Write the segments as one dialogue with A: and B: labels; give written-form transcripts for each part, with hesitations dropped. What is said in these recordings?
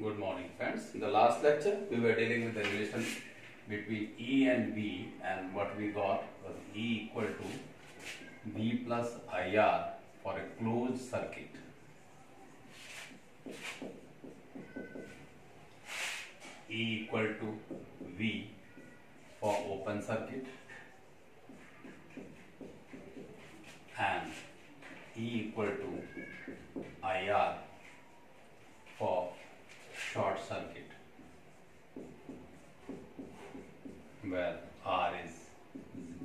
A: Good morning, friends. In the last lecture, we were dealing with the relation between E and V, and what we got was E equal to V plus IR for a closed circuit. E equal to V for open circuit and E equal to IR for short circuit, where R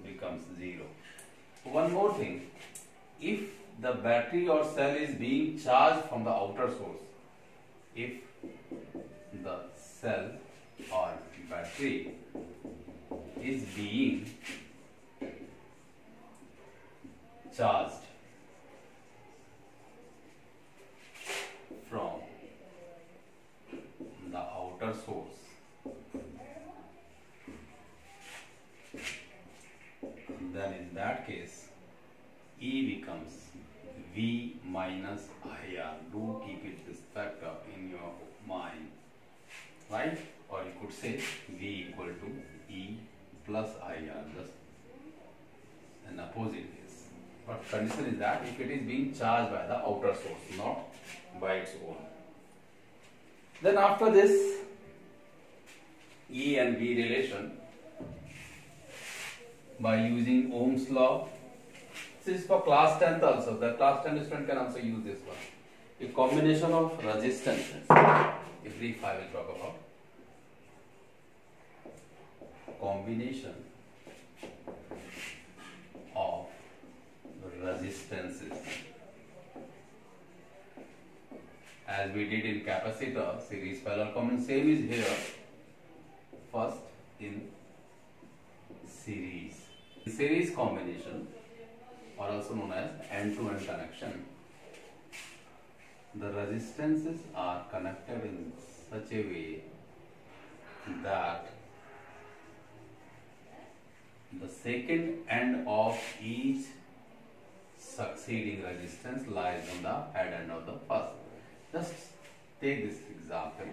A: becomes 0. One more thing, if the battery or cell is being charged from the outer source, if the cell or battery is being charged from the outer source, then in that case E becomes V minus IR. Do keep it this factor in your mind, right? Or you could say V equal to E plus IR, just an opposite case. But condition is that if it is being charged by the outer source, not by its own. Then after this E and V relation, by using Ohm's law, this is for class 10th also. The class 10 student can also use this one. A combination of resistances. If I will talk about combination of resistances, as we did in capacitor, series parallel combination, same is here. First in series. Series combination, or also known as end-to-end connection, the resistances are connected in such a way that the second end of each succeeding resistance lies on the head end of the first. Just take this example.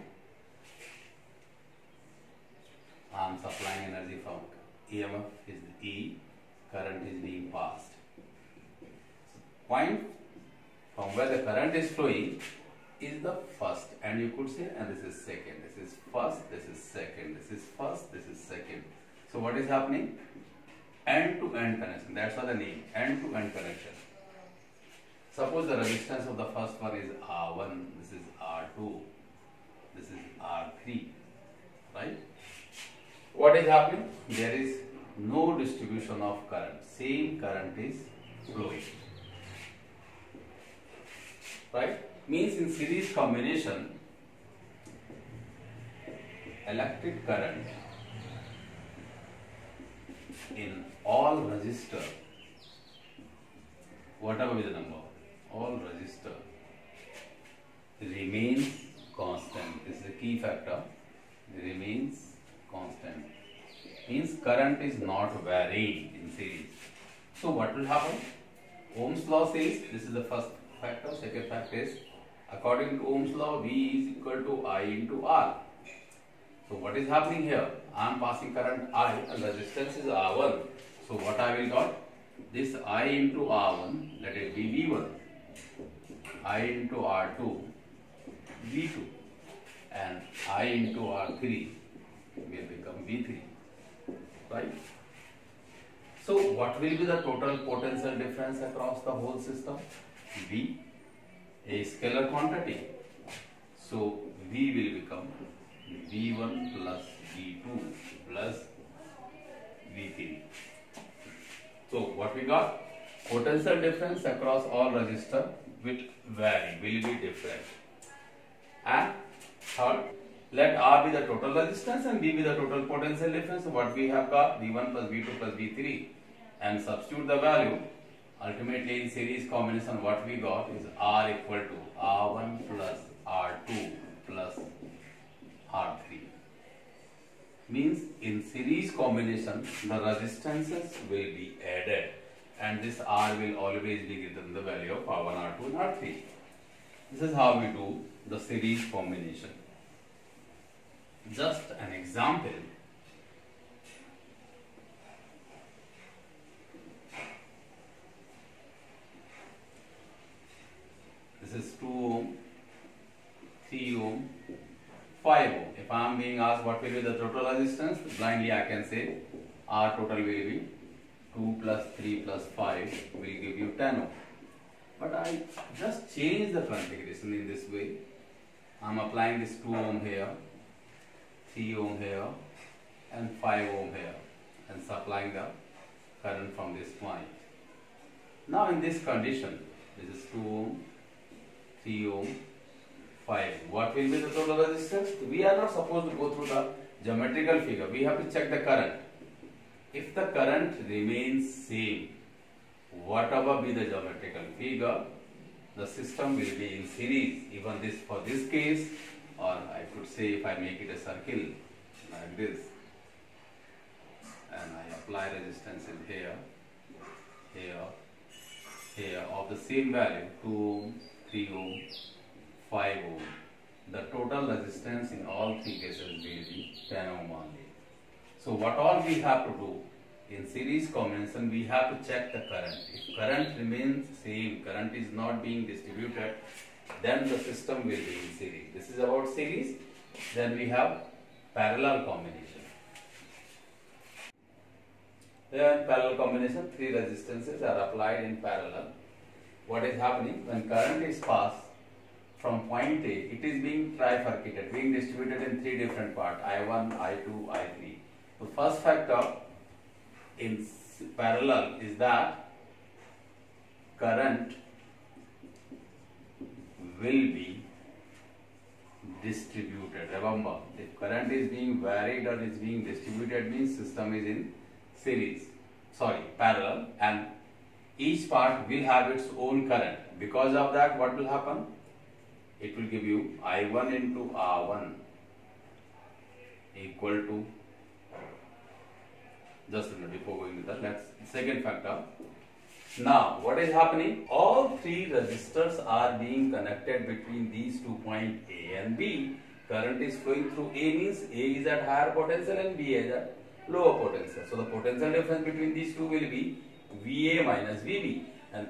A: I am supplying energy from EMF is E, current is being passed. Point from where the current is flowing is the first, and you could say, and this is second, this is first, this is second, this is first, this is second. So what is happening? End-to-end connection. That's why the name, end-to-end connection. Suppose the resistance of the first one is R1, this is R2, this is R3, right? What is happening? There is no distribution of current. Same current is flowing, right? Means in series combination, electric current in all resistor, whatever be the number, all resistor remains constant. This is a key factor. Remains constant. Means current is not varying in series. So what will happen? Ohm's law says, this is the first factor. Second factor is, according to Ohm's law, V is equal to I into R. So what is happening here? I am passing current I and resistance is R1. So what I will got? This I into R1, that is V1. I into R2, V2. And I into R3 will become V3. Right? So what will be the total potential difference across the whole system? V, a scalar quantity. So V will become V1 plus V2 plus V3. So what we got? Potential difference across all resistors will vary, will be different. And third, let R be the total resistance and V be the total potential difference. So what we have got? V1 plus V2 plus V3, and substitute the value. Ultimately in series combination what we got is R equal to R1 plus R2 plus R3. Means in series combination the resistances will be added and this R will always be given the value of R1, R2 and R3. This is how we do the series combination. just an example. This is 2 ohm, 3 ohm, 5 ohm. If I am being asked what will be the total resistance, blindly I can say R total will be 2 plus 3 plus 5 will give you 10 ohm. But I just change the configuration in this way. I am applying this 2 ohm here, 3 ohm here and 5 ohm here and supplying the current from this point. Now in this condition, this is 2 ohm, 3 ohm, 5. What will be the total resistance? We are not supposed to go through the geometrical figure. We have to check the current. If the current remains same, whatever be the geometrical figure, the system will be in series. Even this for this case, or I could say if I make it a circle like this, and I apply resistance in here, here, here of the same value, 2 ohm, 3 ohm, 5 ohm. The total resistance in all three cases will be 10 ohm only. So what all we have to do in series combination, we have to check the current. If current remains same, current is not being distributed, then the system will be in series. This is about series. Then we have parallel combination. Here in parallel combination, three resistances are applied in parallel. What is happening when current is passed from point A, it is being trifurcated, being distributed in three different parts, I1, I2, I3. The first factor in parallel is that current will be distributed. Remember, if current is being varied or is being distributed, means system is in parallel, and each part will have its own current. Because of that, what will happen? It will give you I1 into R1 equal to, just a minute before going to that, second factor. Now, what is happening? All three resistors are being connected between these 2 points A and B. Current is flowing through A, means A is at higher potential and B is at lower potential. So, the potential difference between these two will be VA minus VB, and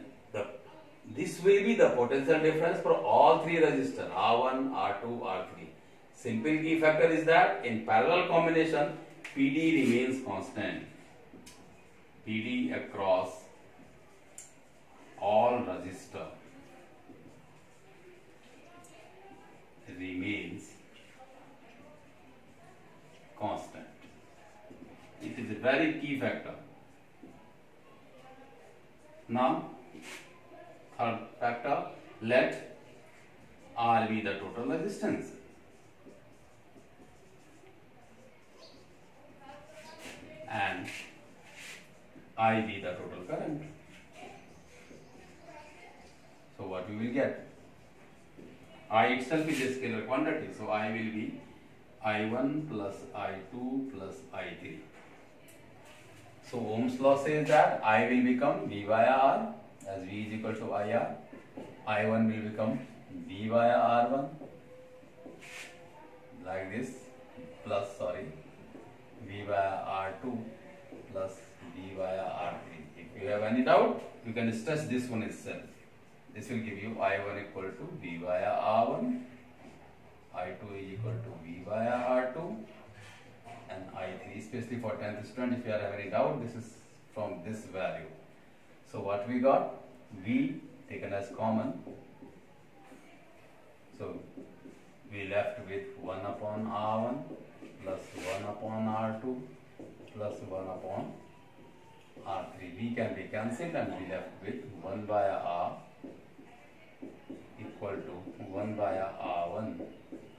A: this will be the potential difference for all three resistors, R1, R2, R3. Simple key factor is that in parallel combination, PD remains constant. PD across all resistor remains constant. It is a very key factor. Now, third factor, let R be the total resistance and I be the total current. So what we will get? I itself is a scalar quantity, so I will be I1 plus I2 plus I3. So Ohm's law says that I will become V via R, as V is equal to IR. I1 will become V via R1 like this, plus V via R2 plus V via R3. If you have any doubt, you can stress this one itself. This will give you I1 equal to V via R1, I2 is equal to V via R2, and I3, especially for 10th student, if you have any doubt, this is from this value. So what we got? V taken as common. So we left with 1 upon R1 plus 1 upon R2 plus 1 upon R3. V can be cancelled and we left with 1 via R equal to 1 via R1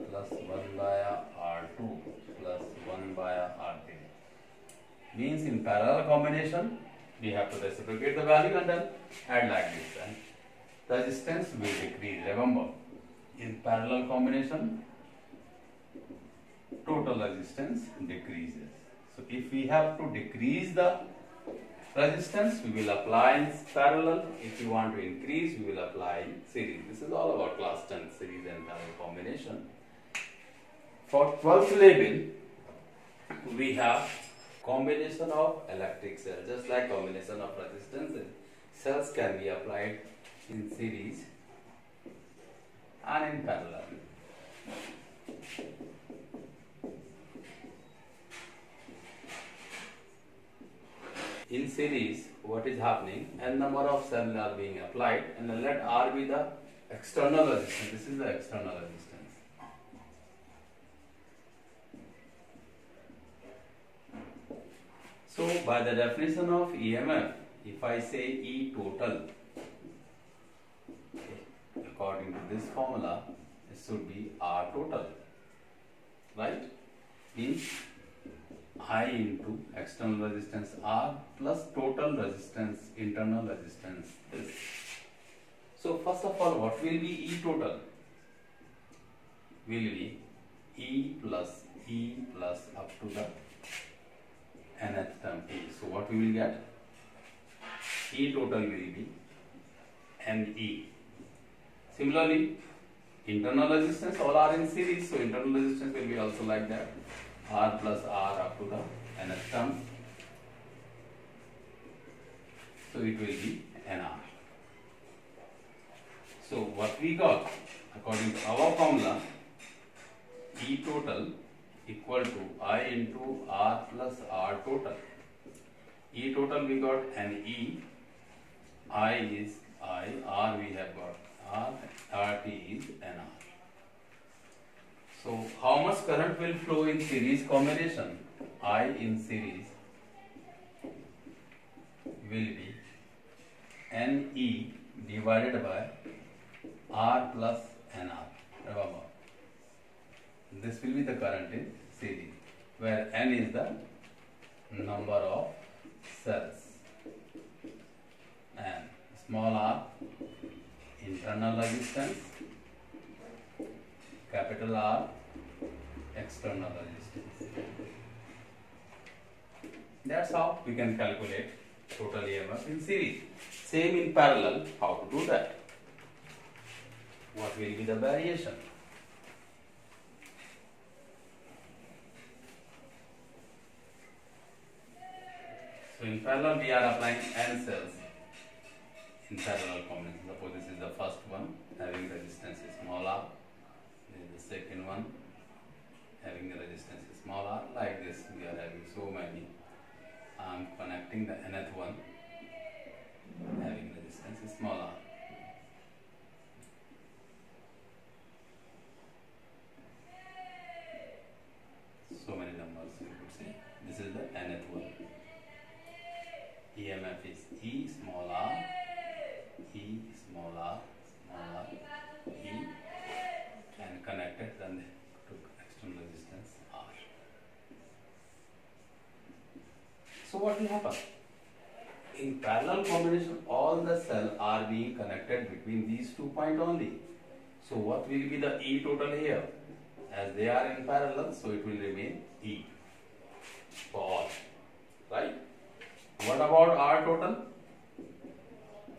A: plus 1 via R2 plus 1 via R3. Means in parallel combination, we have to reciprocate the value and then add like this, and resistance will decrease. Remember, in parallel combination, total resistance decreases. So if we have to decrease the resistance, we will apply in parallel. If you want to increase, we will apply in series. This is all about class 10 series and parallel combination. For 12th level, we have combination of electric cells. Just like combination of resistances, cells can be applied in series and in parallel. In series, what is happening? N number of cells are being applied, and let R be the external resistance. This is the external resistance. So, by the definition of EMF, if I say E total, according to this formula, it should be R total, right? Means I into external resistance R plus total resistance, internal resistance this. So first of all, what will be E total? Will be E plus up to the nth term E. So what we will get? E total will be NE. Similarly, internal resistance all are in series, so internal resistance will be also like that. R plus R up to the nth term. So it will be NR. So what we got according to our formula, E total equal to I into R plus R total. E total we got NE, I is I, R we have got R, RT is NR. So how much current will flow in series combination? I in series will be NE divided by R plus NR. Remember, this will be the current in series, where N is the number of cells and small r internal resistance, capital R external resistance. That's how we can calculate total EMF in series. Same in parallel, how to do that? What will be the variation? So in parallel we are applying N cells in parallel combination. Suppose this is the first one having resistance is small r. This is the second one having the resistance is small r. Like this we are having so many. I am connecting the nth one having resistance is small r. So many numbers you could say. This is the nth one. EMF is E small r, E small r, E, and connected then to external resistance R. So what will happen? In parallel combination, all the cells are being connected between these 2 points only. So what will be the E total here? As they are in parallel, so it will remain E for all, right? What about R total?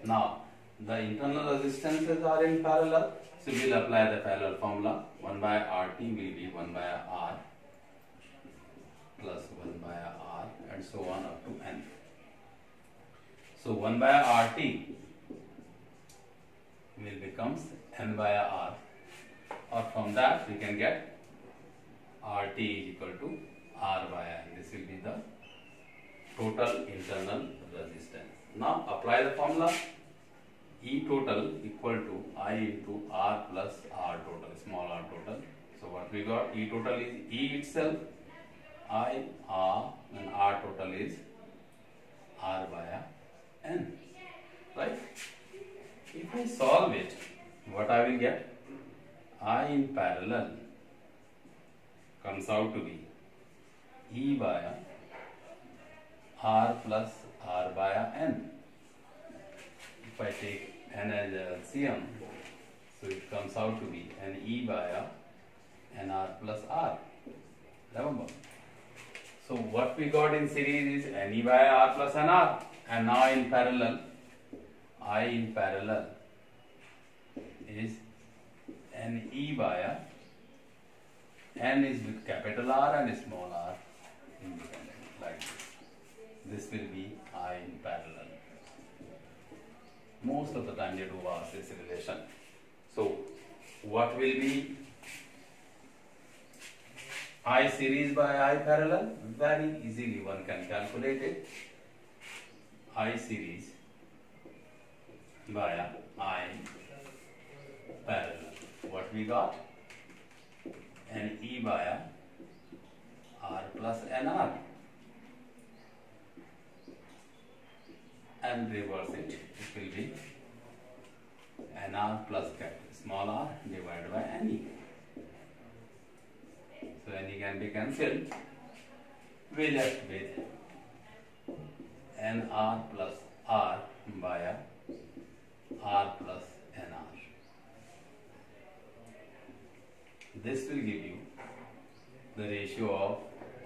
A: Now, the internal resistances are in parallel, so we will apply the parallel formula. 1 by RT will be 1 by R plus 1 by R and so on up to N. So 1 by RT will becomes N by R, or from that we can get RT is equal to R by N. This will be the total internal resistance. Now apply the formula. E total equal to I into R plus R total, small r total. So what we got? E total is E itself, I, R, and R total is R by N. Right? If I solve it, what I will get? I in parallel comes out to be E by R plus R by N. If I take N as LCM, so it comes out to be NE by NR plus R. Remember? So what we got in series is NE by R plus NR, and now in parallel, I in parallel is NE by N is with capital R and small r independent, like this. This will be I in parallel. Most of the time they do ask this relation. So what will be I series by I parallel? Very easily one can calculate it. I series via I parallel. What we got? NE via R plus NR. And reverse it. It will be NR plus capital small r divided by NE. So NE can be cancelled. We left with NR plus R via R plus NR. This will give you the ratio of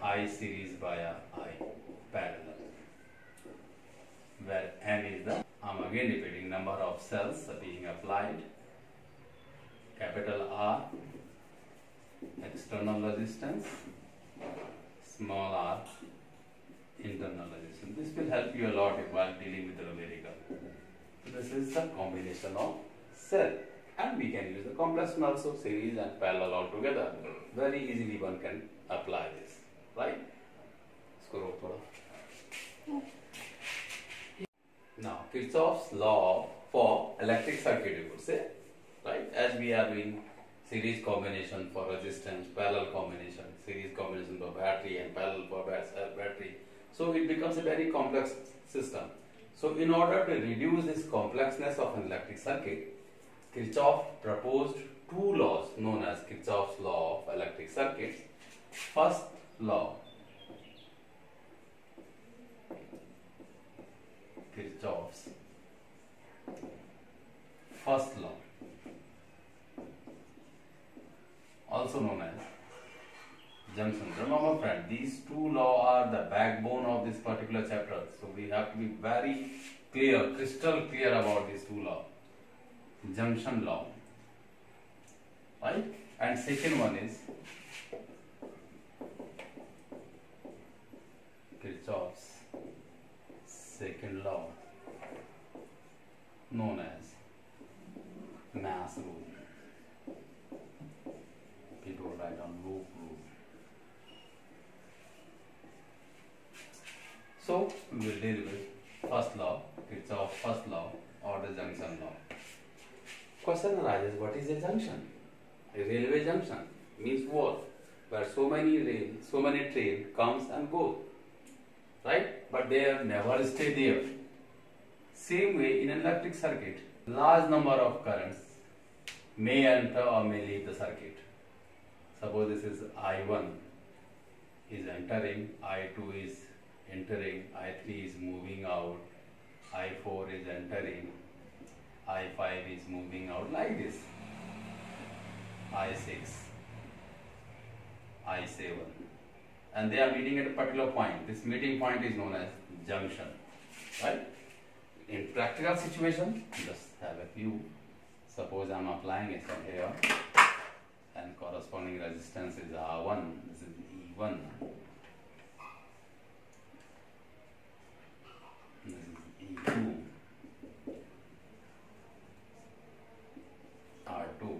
A: I series via I parallel, where N is the, I'm again repeating, number of cells being applied, capital R, external resistance, small r, internal resistance. This will help you a lot while dealing with the numerical. So this is the combination of cell, and we can use the complex one also, series and parallel all together. Very easily one can apply this, right? Now Kirchhoff's law for electric circuit, you could say, right? As we are doing series combination for resistance, parallel combination, series combination for battery and parallel for battery. So it becomes a very complex system. So in order to reduce this complexness of an electric circuit, Kirchhoff proposed two laws known as Kirchhoff's law of electric circuits. First law, Kirchhoff's first law, also known as junction. Remember friend, these two laws are the backbone of this particular chapter. So we have to be very clear, crystal clear about these two laws. Junction law, right? And second one is Kirchhoff's second law, known as mass rule. People write on loop rule. So we will deal with first law, Kirchhoff's first law, or the junction law. Question arises, what is a junction? A railway junction means what? Where so many trains comes and goes, right? But they have never stay there. Same way in an electric circuit, large number of currents may enter or may leave the circuit. Suppose this is I1 is entering, I2 is entering, I3 is moving out, I4 is entering, I5 is moving out, like this. I6, I7, and they are meeting at a particular point. This meeting point is known as junction, right? In practical situation, just have a view. Suppose I am applying it from here, and corresponding resistance is R1. This is E1. This is E2. R2,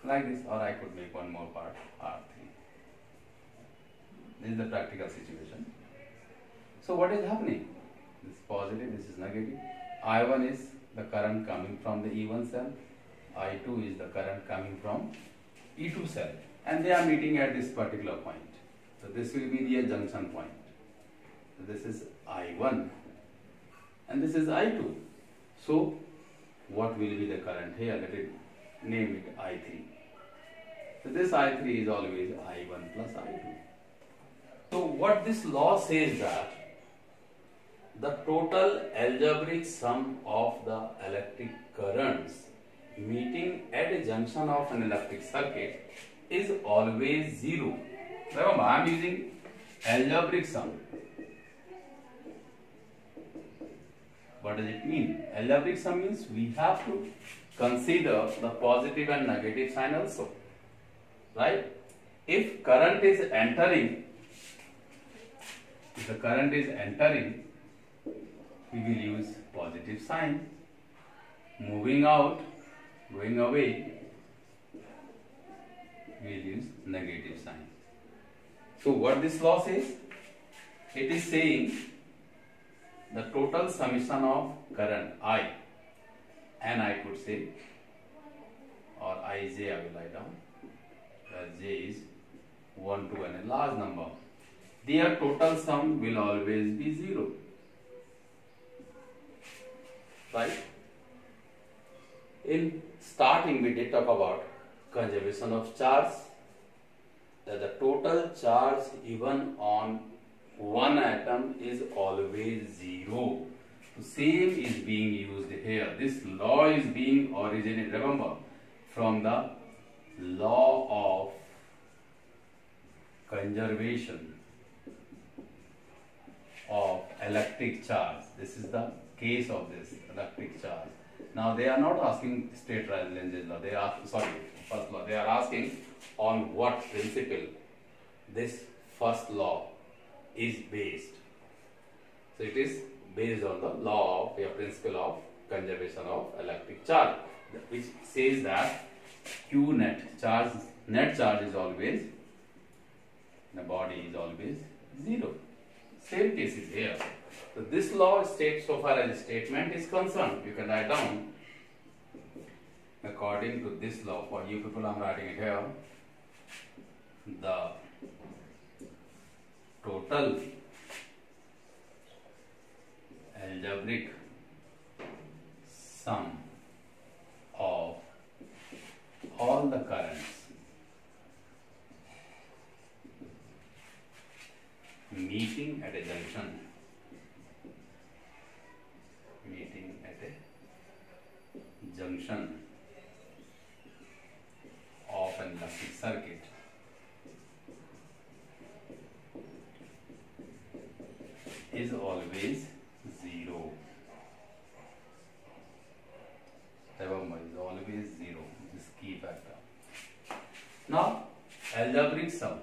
A: like this, or I could make one more part, R3. This is the practical situation. So what is happening? This is positive, this is negative. I1 is the current coming from the E1 cell, I2 is the current coming from E2 cell, and they are meeting at this particular point. So this will be the junction point. So this is I1 and this is I2. So what will be the current here? Let it name it I3. So this I3 is always I1 plus I2. So what this law says that the total algebraic sum of the electric currents meeting at a junction of an electric circuit is always zero. Remember, I am using algebraic sum. What does it mean? Algebraic sum means we have to consider the positive and negative sign also. right? If current is entering, if the current is entering, we will use positive sign. Moving out, going away, we will use negative sign. So what this law says? It is saying the total summation of current I, and I could say, or Ij I will write down, where j is 1, 2 and a large number. Their total sum will always be 0. Right? In starting we did talk about conservation of charge, that the total charge even on one atom is always 0. So same is being used here. This law is being originated, remember, from the law of conservation of electric charge. This is the case of this electric charge. Now they are not asking state Lenz's law. They are first law. They are asking on what principle this first law is based. So it is based on the law of, principle of conservation of electric charge, which says that Q net charge is always, the body is always 0. Same case is here. So this law states, so far as statement is concerned, you can write down according to this law. For you people, I am writing it here. The total algebraic sum of all the currents meeting at a junction, of an electric circuit is always 0. Remember, is always 0. This is key factor. Now, algebraic sum.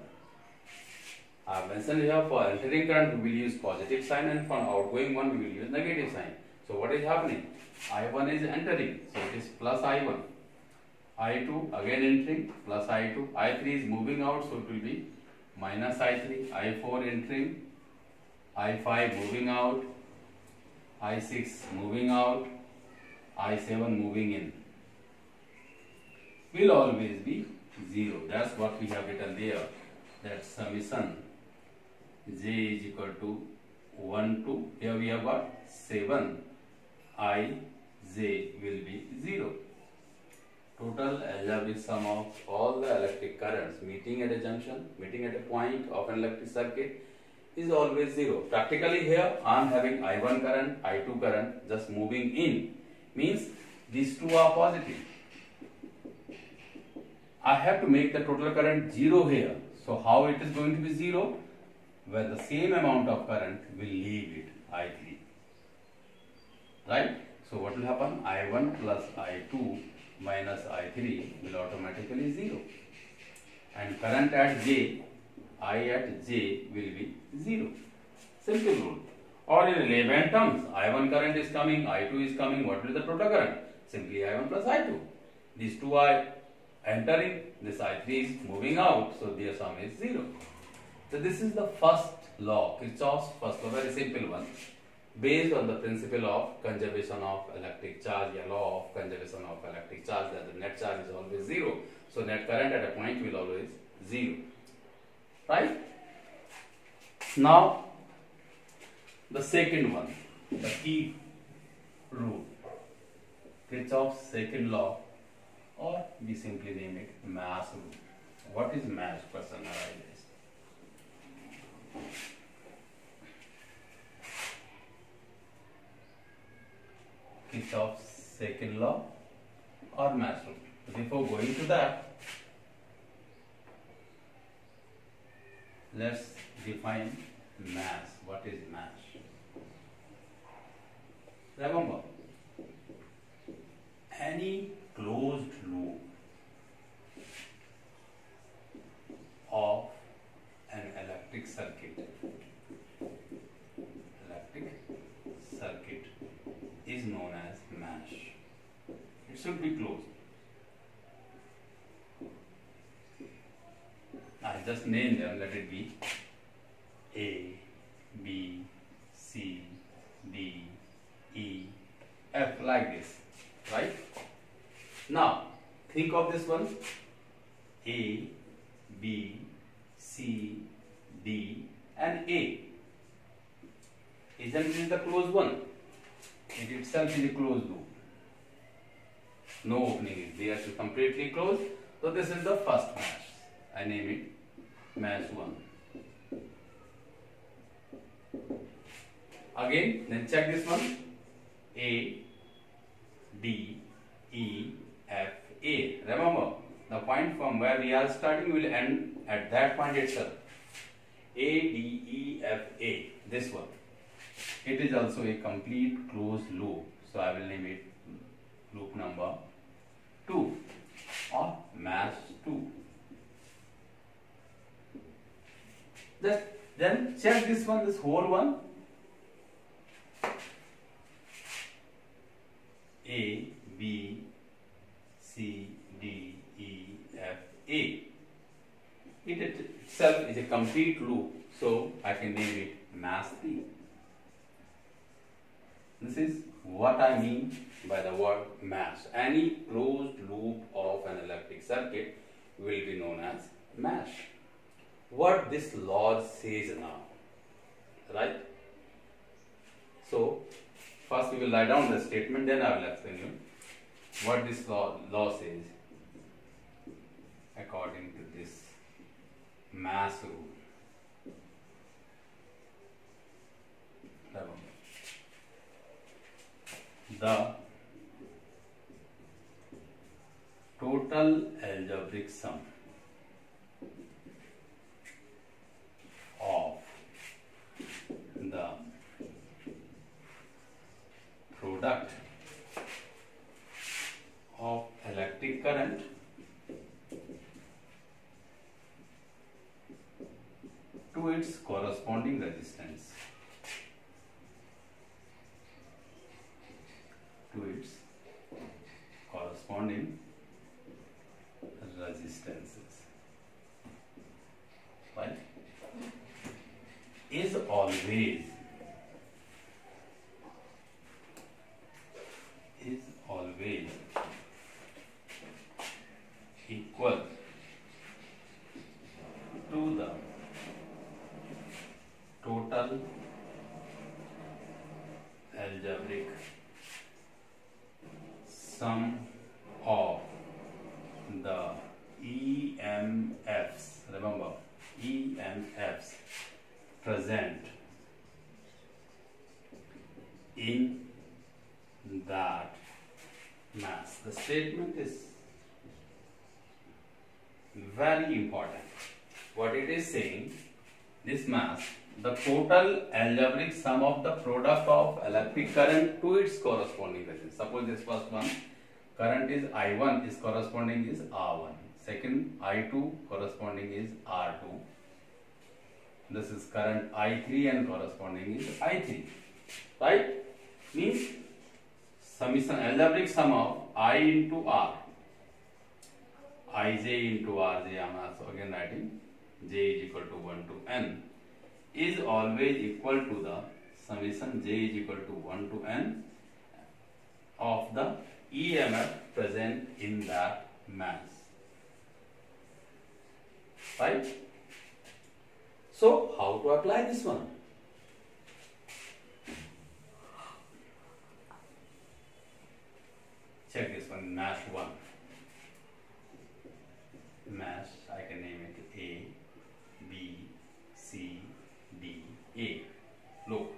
A: I have mentioned here, for entering current we will use positive sign, and for outgoing one we will use negative sign. So what is happening? I1 is entering, so it is plus I1. I2 again entering, plus I2. I3 is moving out, so it will be minus I3. I4 entering, I5 moving out, I6 moving out, I7 moving in. Will always be 0. That's what we have written there. That summation j is equal to 1 to, here we have got 7 I j will be 0. Total algebraic sum of all the electric currents meeting at a junction, meeting at a point of an electric circuit is always 0. Practically here I am having I1 current, I2 current just moving in, means these two are positive. I have to make the total current 0 here. So how it is going to be 0? Where the same amount of current will leave it, I3. Right? So what will happen? I1 plus I2 minus I3 will automatically 0. And current at J, I at J will be 0. Simple rule. Or in relevant terms, I1 current is coming, I2 is coming, what will be the total current? Simply I1 plus I2. These two are entering, this I3 is moving out, so their sum is 0. So this is the first law, Kirchhoff's first law, very simple one, based on the principle of conservation of electric charge, a law of conservation of electric charge, that the net charge is always 0. So net current at a point will always 0. Right? Now, the second one, the key rule, Kirchhoff's second law, or we simply name it mass rule. What is mass? Question arises. Kirchhoff's second law or mass rule. Before going to that, let's define mass. What is mass? Remember, any closed loop I'll just name them. Let it be A, B, C, D, E, F, like this, right? Now think of this one: A, B, C, D, and A. Isn't this the closed one? It itself is a closed loop. No opening is there, so completely closed. So this is the first mesh. I name it mesh 1. Again, then check this one: A, D, E, F, A. Remember, the point from where we are starting will end at that point itself. A, D, E, F, A. This one. It is also a complete closed loop. So I will name it loop number 2 or mesh 2. Then check this one, this whole one. A, B, C, D, E, F, A. It itself is a complete loop, so I can name it mesh 3. This is what I mean by the word mesh. Any closed loop of an electric circuit will be known as mesh. What this law says now, right? So first we will write down the statement, then I will explain you what this law says according to this mesh rule. The total algebraic sum of the product of electric current to its corresponding resistance, right, is always equal to the total algebraic sum of the EMFs. Remember, EMFs present in that mass. The statement is very important. What it is saying, this mass, the total algebraic sum of the product of electric current to its corresponding resistance. Suppose this first one, current is I1, is corresponding is R1. Second, I2 corresponding is R2. This is current I3 and corresponding is I3. Right? Means summation, algebraic sum of I into R, Ij into Rj, I am also again writing J is equal to 1 to N, is always equal to the summation J is equal to 1 to N of the EMF present in that mass. Right? So, how to apply this one? Check this one, mass 1. Mass, I can name it A, B, C, D, A. Look.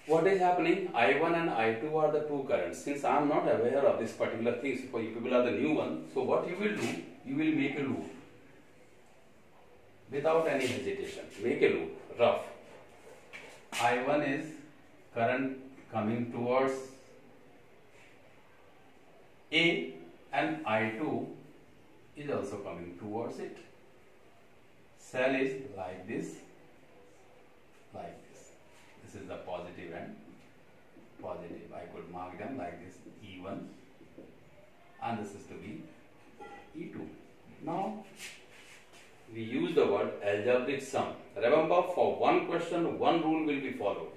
A: What is happening? I1 and I2 are the two currents. Since I am not aware of this particular thing, so for you people are the new one, so what you will do, you will make a loop. Without any hesitation, make a loop, rough. I1 is current coming towards A and I2 is also coming towards it. Cell is like this, like this. This is the positive and positive. I could mark them like this, E1, and this is to be E2. Now, called algebraic sum. Remember, for one question, one rule will be followed.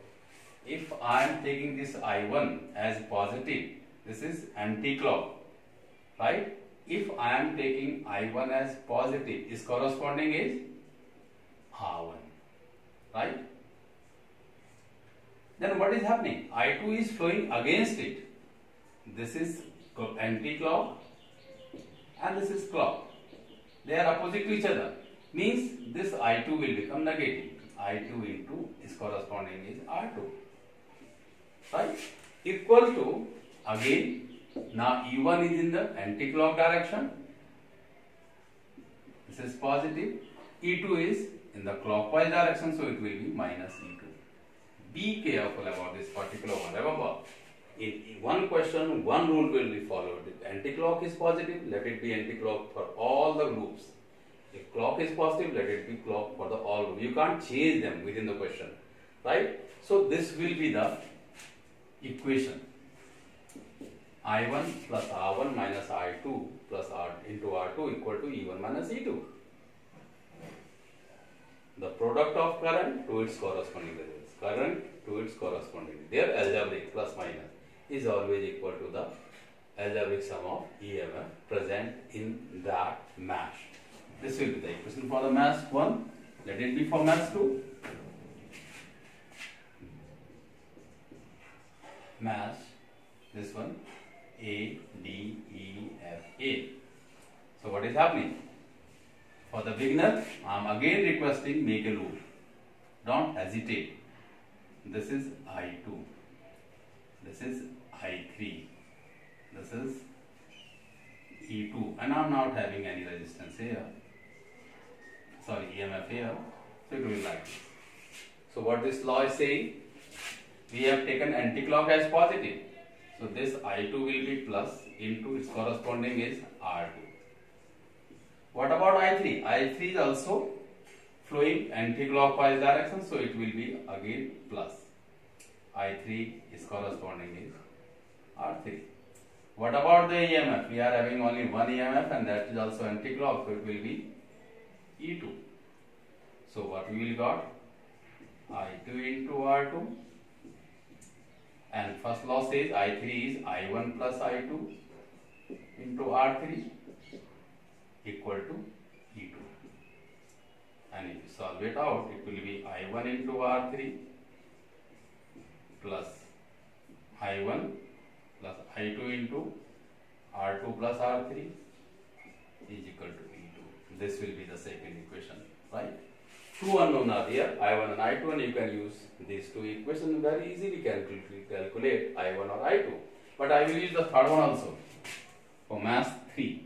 A: If I am taking this I1 as positive, this is anti-clock, right? If I am taking I1 as positive, its corresponding is R1, right? Then what is happening? I2 is flowing against it. This is anti-clock and this is clock. They are opposite to each other. Means this I2 will become negative. I2 into its corresponding is R2. Right? Equal to, again, now E1 is in the anti-clock direction. This is positive. E2 is in the clockwise direction, so it will be minus E2. Be careful about this particular one. Remember, in one question, one rule will be followed. If anti-clock is positive, let it be anti-clock for all the groups. If clock is positive, let it be clock for the all groups. You can't change them within the question, right? So this will be the equation. I1 plus R1 minus I2 plus R into R2 equal to E1 minus E2. The product of current to its corresponding results. Current to its corresponding. Their algebraic plus minus is always equal to the algebraic sum of EMF present in that mass. This will be the equation for the mass 1. Let it be for mass 2. Mass, this one, A, D, E, F, A. So what is happening? For the beginner, I am again requesting make a loop. Don't hesitate. This is I2. This is I3. This is E2. And I am not having any resistance here. Sorry, EMF here. So it will be like this. So what this law is saying? We have taken anti-clock as positive. So this I2 will be plus into its corresponding is R2. What about I3? I3 is also flowing anti-clockwise direction, so it will be again plus. I3 is corresponding is R3. What about the EMF? We are having only one EMF and that is also anti-clock, so it will be E2. So what we will got? I2 into R2. And first law says I3 is I1 plus I2 into R3 equal to E2. And if you solve it out, it will be I1 into R3 plus I1 plus I2 into R2 plus R3 is equal to E2. This will be the second equation, right? Two unknown are there, I1 and I2, and you can use these two equations very easily calculate I1 or I2. But I will use the third one also for mass 3.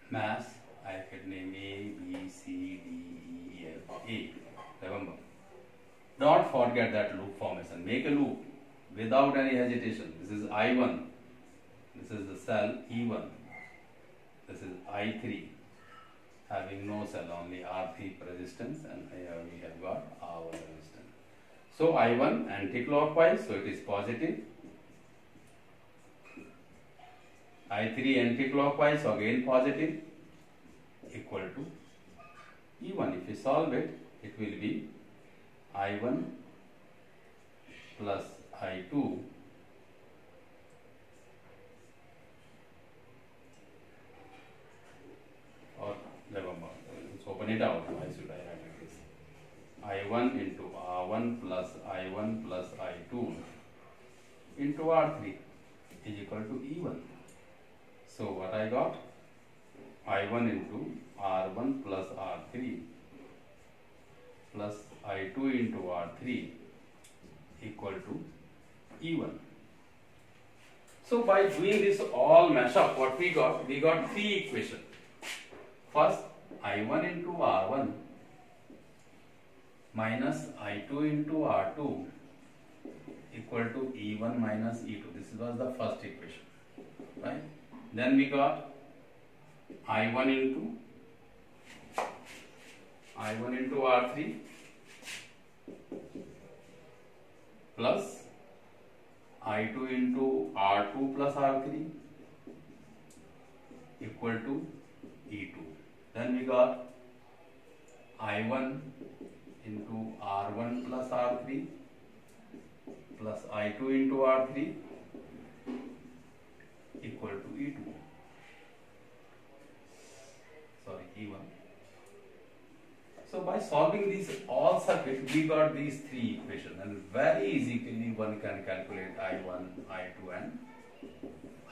A: Mass, I could name A, B, C, D, E, F, A. Remember, don't forget that loop formation. Make a loop without any hesitation. This is I1. This is the cell E1. This is I3. Having no cell, only R3 resistance, and here we have got R1 resistance. So I1 anti-clockwise, so it is positive. I3 anti-clockwise, so again positive, equal to E1. If you solve it, it will be I1 plus I2 or remember, let's open it out. Why should I write like this? I1 into R1 plus I1 plus I2 into R3 is equal to E1. So what I got? I1 into R1 plus R3 plus I2 into R3 equal to E1. So by doing this all mashup, what we got? We got three equations. First, I1 into R1 minus I2 into R2 equal to E1 minus E2. This was the first equation, right? Then we got I1 into R3 plus I2 into R2 plus R3 equal to E2. Then we got I1 into R1 plus R3 plus I2 into R3 equal to E2. Sorry, E1. So by solving these all circuits, we got these three equations, and very easily one can calculate I1, I2 and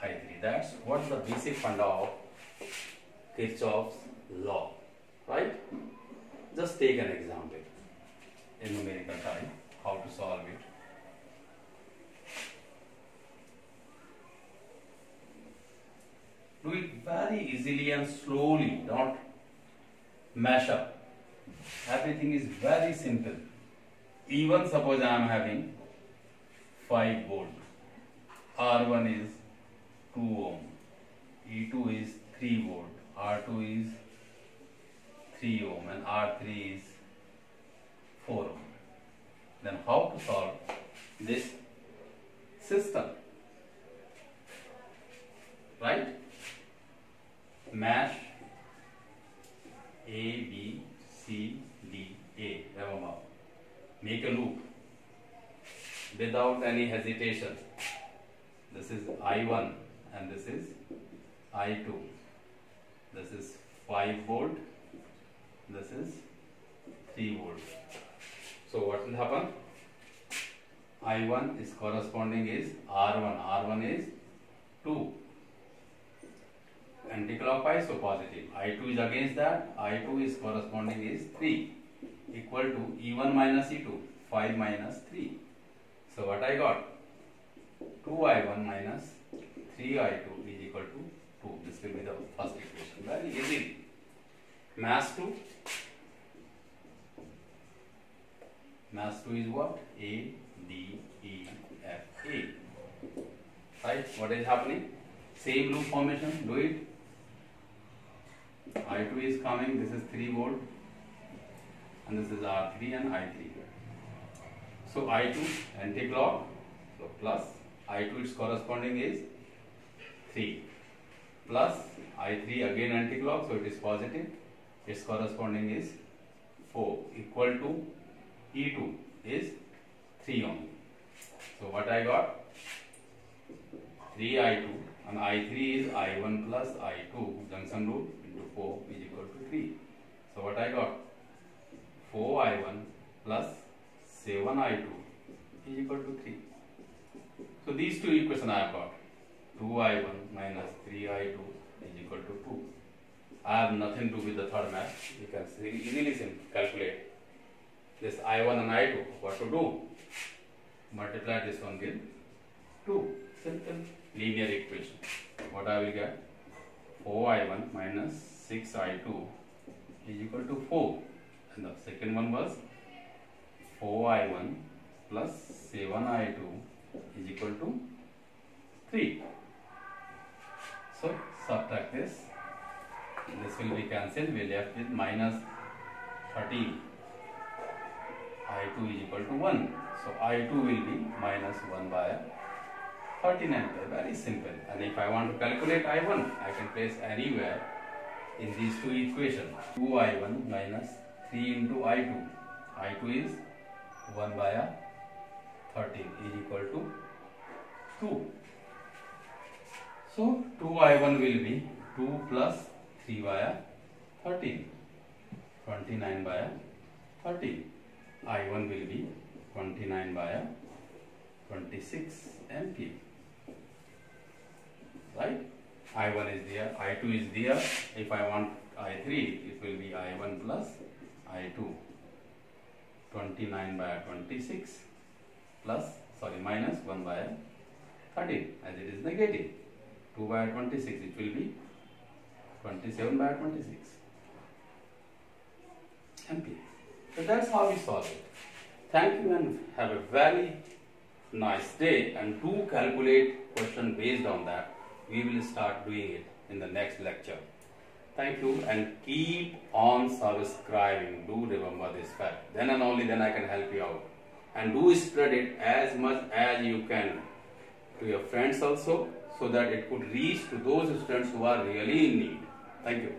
A: I3. That's what the basic funda of Kirchhoff's law, right? Just take an example in numerical type, how to solve it. Do it very easily and slowly, don't mash up. Everything is very simple. Even suppose I am having 5 volt, R1 is 2 ohm, E2 is 3 volt, R2 is 3 ohm and R3 is 4 ohm. Then how to solve this system? Right? Mash A, B, C, D, A. Remember, make a loop without any hesitation. This is I1 and this is I2. This is 5 volt. This is 3 volt. So what will happen? I1 is corresponding is R1. R1 is 2. Anti-clockwise, so positive. I2 is against that. I2 is corresponding is 3. Equal to E1 minus E2. 5 minus 3. So what I got? 2I1 minus 3I2 is equal to 2. This will be the first equation. Very easy. Mass 2. Mass 2 is what? A, D, E, F, A. Right? What is happening? Same loop formation. Do it. I2 is coming. This is 3 volt. And this is R3 and I3. So I2 anti-clock. So plus I2 its corresponding is 3. Plus I3 again anti-clock. So it is positive. Its corresponding is 4. Equal to E2 is 3 only. So what I got? 3I2 and I3 is I1 plus I2 junction rule into 4 is equal to 3. So what I got? 4I1 plus 7I2 is equal to 3. So these two equations I have got. 2I1 minus 3I2 is equal to 2. I have nothing to do with the third math. You can easily calculate this I1 and I2. What to do? Multiply this one with 2. Simple linear equation. What I will get? 4I1 minus 6I2 is equal to 4. And the second one was 4I1 plus 7I2 is equal to 3. So subtract this. This will be cancelled. We left with minus 13. I2 is equal to 1. So I2 will be minus 1 by 13 ampere. Very simple. And if I want to calculate I1, I can place anywhere in these two equations. 2I1 minus 3 into I2. I2 is 1 by 13 is equal to 2. So 2I1 will be 2 plus 3 by 13. 29 by 13. I1 will be 29 by 26 ampere. Right? I1 is there, I2 is there. If I want I3, it will be I1 plus I2. 29 by 26 plus, minus 1 by 13, as it is negative. 2 by 26, it will be 27 by 26 ampere. So that's how we solve it. Thank you and have a very nice day, and do calculate question based on that. We will start doing it in the next lecture. Thank you and keep on subscribing. Do remember this fact. Then and only then I can help you out. And do spread it as much as you can to your friends also, so that it could reach to those students who are really in need. Thank you.